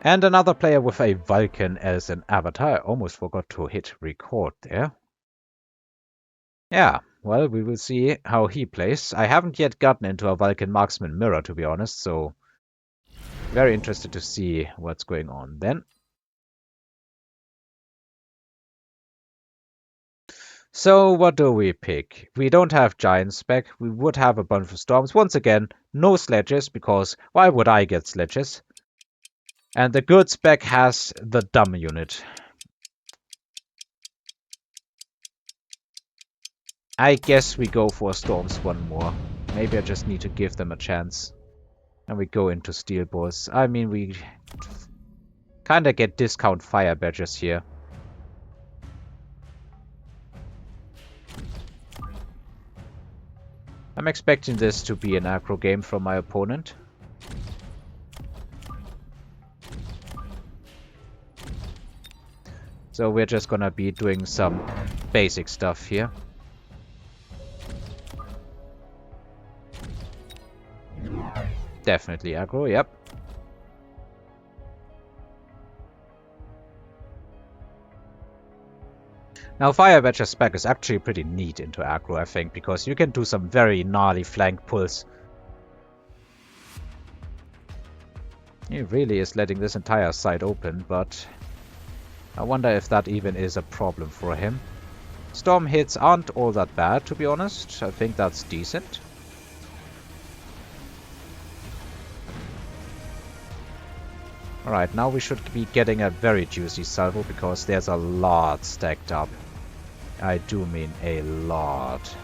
And another player with a Vulcan as an avatar. I almost forgot to hit record there. Yeah, well, we will see how he plays. I haven't yet gotten into a Vulcan Marksman mirror, to be honest, so very interested to see what's going on then. So what do we pick? We don't have Giant Spec. We would have a bunch of Storms. Once again, no Sledges, because why would I get Sledges? And the good spec has the dumb unit. I guess we go for Storms one more. Maybe I just need to give them a chance. And we go into Steel Balls. I mean, we kinda get discount Fire Badges here. I'm expecting this to be an aggro game from my opponent. So we're just gonna be doing some basic stuff here. Definitely aggro, yep. Now Fire Badger's spec is actually pretty neat into aggro, I think, because you can do some very gnarly flank pulls. He really is letting this entire side open, but I wonder if that even is a problem for him. Storm hits aren't all that bad, to be honest. I think that's decent. Alright, now we should be getting a very juicy salvo, because there's a lot stacked up. I do mean a lot.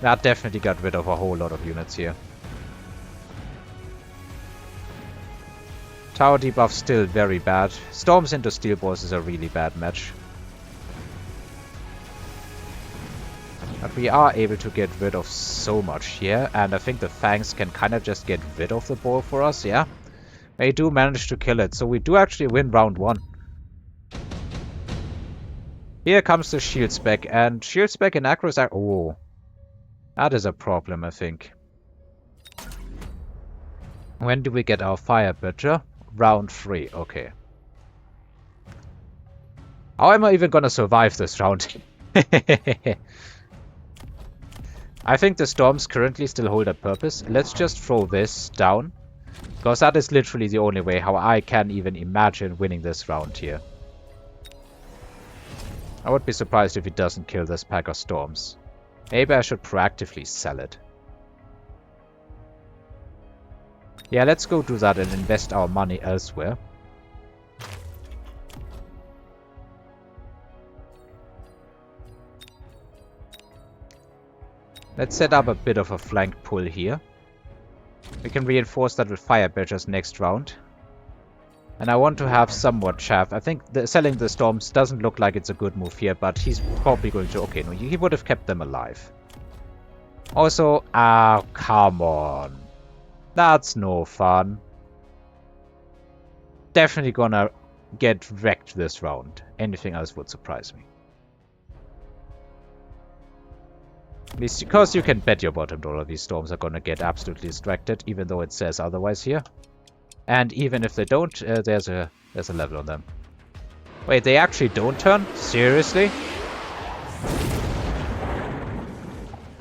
That definitely got rid of a whole lot of units here. Tower debuff still very bad. Storms into Steel Balls is a really bad match. But we are able to get rid of so much here, and I think the Fangs can kind of just get rid of the ball for us, yeah? They do manage to kill it, so we do actually win round 1. Here comes the shield spec, and shield spec in aggro is... Oh, that is a problem, I think. When do we get our Fire Badger? Round 3, okay. How am I even gonna survive this round? I think the Storms currently still hold a purpose. Let's just throw this down, because that is literally the only way how I can even imagine winning this round here. I would be surprised if he doesn't kill this pack of Storms. Maybe I should proactively sell it. Yeah, let's go do that and invest our money elsewhere. Let's set up a bit of a flank pull here. We can reinforce that with Fire Badgers next round. And I want to have somewhat chaff. I think selling the Storms doesn't look like it's a good move here, but he's probably going to... Okay, no, he would have kept them alive. Also, come on. That's no fun. Definitely gonna get wrecked this round. Anything else would surprise me. At least because you can bet your bottom dollar these Storms are gonna get absolutely distracted, even though it says otherwise here. And even if they don't, there's a level on them. Wait, they actually don't turn? Seriously?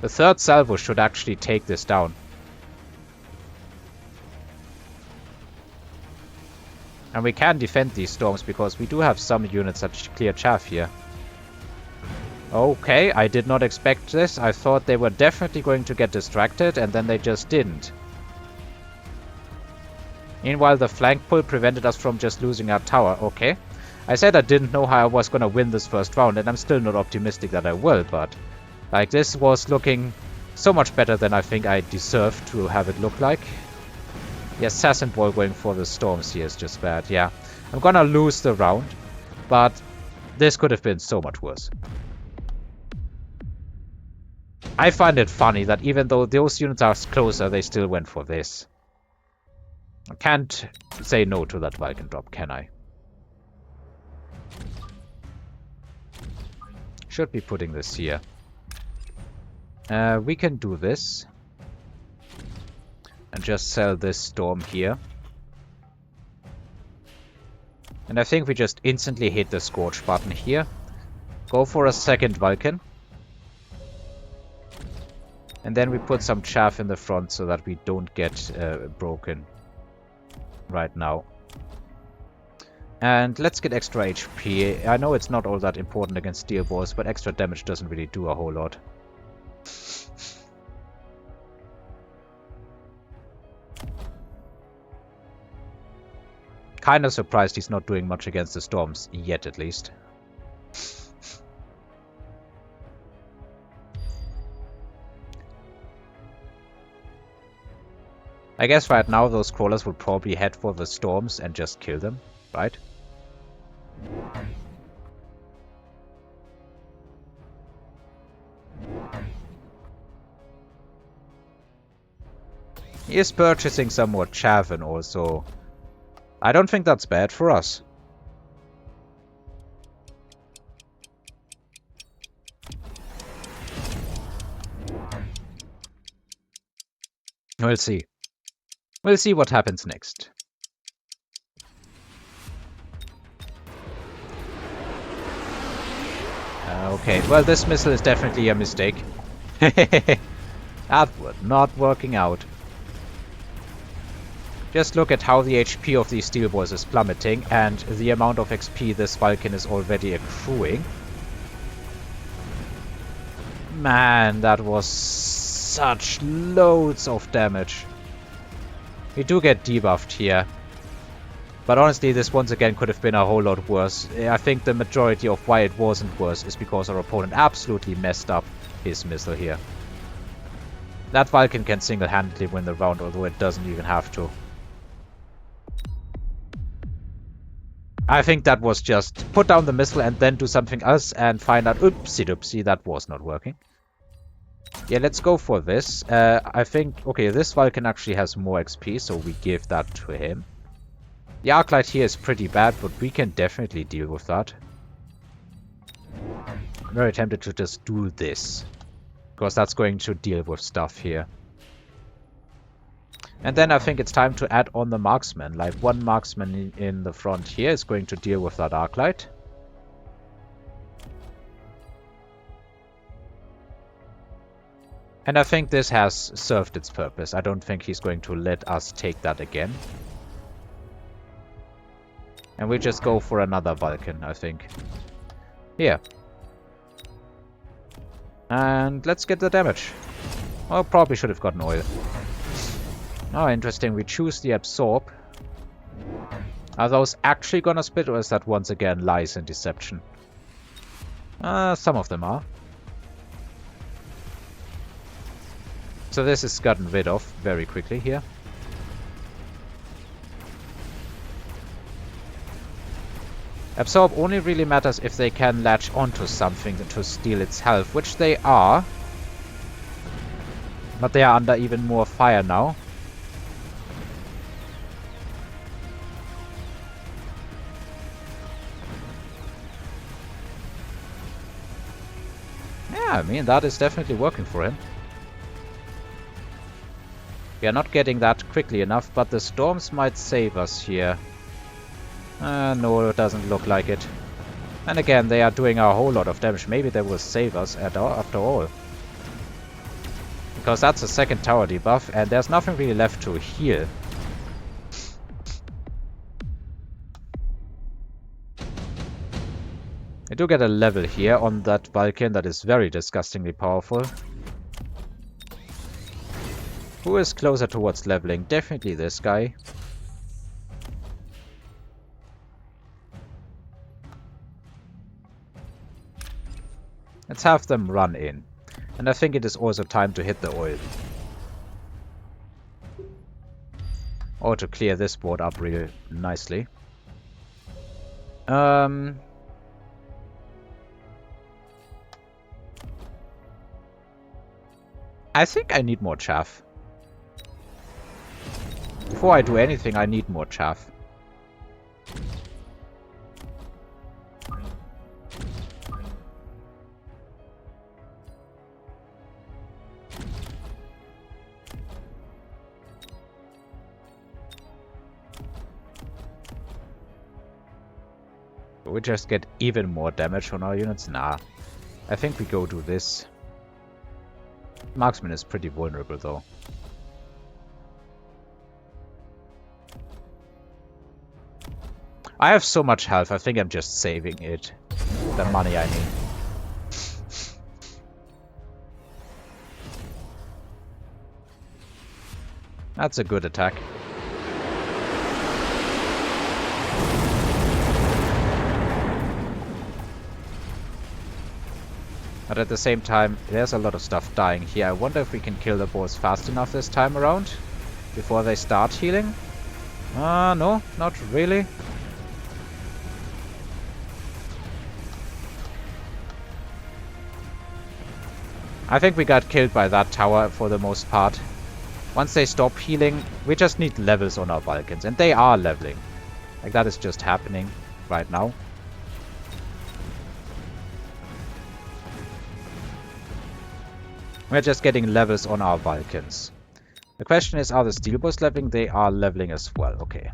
The third salvo should actually take this down. And we can defend these Storms because we do have some units that clear chaff here. Okay, I did not expect this. I thought they were definitely going to get distracted, and then they just didn't. Meanwhile, the flank pull prevented us from just losing our tower. Okay. I said I didn't know how I was going to win this first round, and I'm still not optimistic that I will, but... Like, this was looking so much better than I think I deserved to have it look like. The Assassin Ball going for the Storms here is just bad, yeah. I'm gonna lose the round, but this could have been so much worse. I find it funny that even though those units are closer, they still went for this. I can't say no to that Vulcan drop, can I? Should be putting this here. We can do this. And just sell this Storm here. And I think we just instantly hit the Scorch button here. Go for a second Vulcan. And then we put some chaff in the front so that we don't get broken right now. And let's get extra HP. I know it's not all that important against steel balls, but extra damage doesn't really do a whole lot. Kind of surprised he's not doing much against the storms, yet at least. I guess right now those crawlers would probably head for the storms and just kill them, right? He is purchasing some more chaff and also... I don't think that's bad for us. We'll see. We'll see what happens next. Okay, well this missile is definitely a mistake. That was not working out. Just look at how the HP of these steel balls is plummeting and the amount of XP this Vulcan is already accruing. Man, that was such loads of damage. We do get debuffed here. But honestly, this once again could have been a whole lot worse. I think the majority of why it wasn't worse is because our opponent absolutely messed up his missile here. That Vulcan can single-handedly win the round, although it doesn't even have to. I think that was just put down the missile and then do something else and find out, oopsie-doopsie, that was not working. Yeah, let's go for this. I think, okay, this Vulcan actually has more XP, so we give that to him. The Arclight here is pretty bad, but we can definitely deal with that. I'm very tempted to just do this, because that's going to deal with stuff here. And then I think it's time to add on the marksman. Like one marksman in the front here is going to deal with that Arclight. And I think this has served its purpose. I don't think he's going to let us take that again. And we just go for another Vulcan, I think. Here. And let's get the damage. Well, probably should have gotten oil. Oh, interesting. We choose the absorb. Are those actually gonna split, or is that once again lies and deception? Some of them are. So this is gotten rid of very quickly here. Absorb only really matters if they can latch onto something to steal its health, which they are. But they are under even more fire now. Yeah, I mean, that is definitely working for him. We are not getting that quickly enough, but the storms might save us here. No, it doesn't look like it. And again, they are doing a whole lot of damage. Maybe they will save us after all. Because that's a second tower debuff, and there's nothing really left to heal. I do get a level here on that Vulcan that is very disgustingly powerful. Who is closer towards leveling? Definitely this guy. Let's have them run in. And I think it is also time to hit the oil. Or to clear this board up really nicely. I think I need more chaff. Before I do anything, I need more chaff. we just get even more damage on our units? Nah. I think we go do this. Marksman is pretty vulnerable though. I have so much health, I think I'm just saving it. The money I mean. That's a good attack. But at the same time, there's a lot of stuff dying here. I wonder if we can kill the balls fast enough this time around before they start healing. No, not really. I think we got killed by that tower for the most part. Once they stop healing, we just need levels on our Vulcans, and they are leveling. Like, that is just happening right now. We're just getting levels on our Vulcans. The question is, are the steel boys leveling? They are leveling as well. Okay.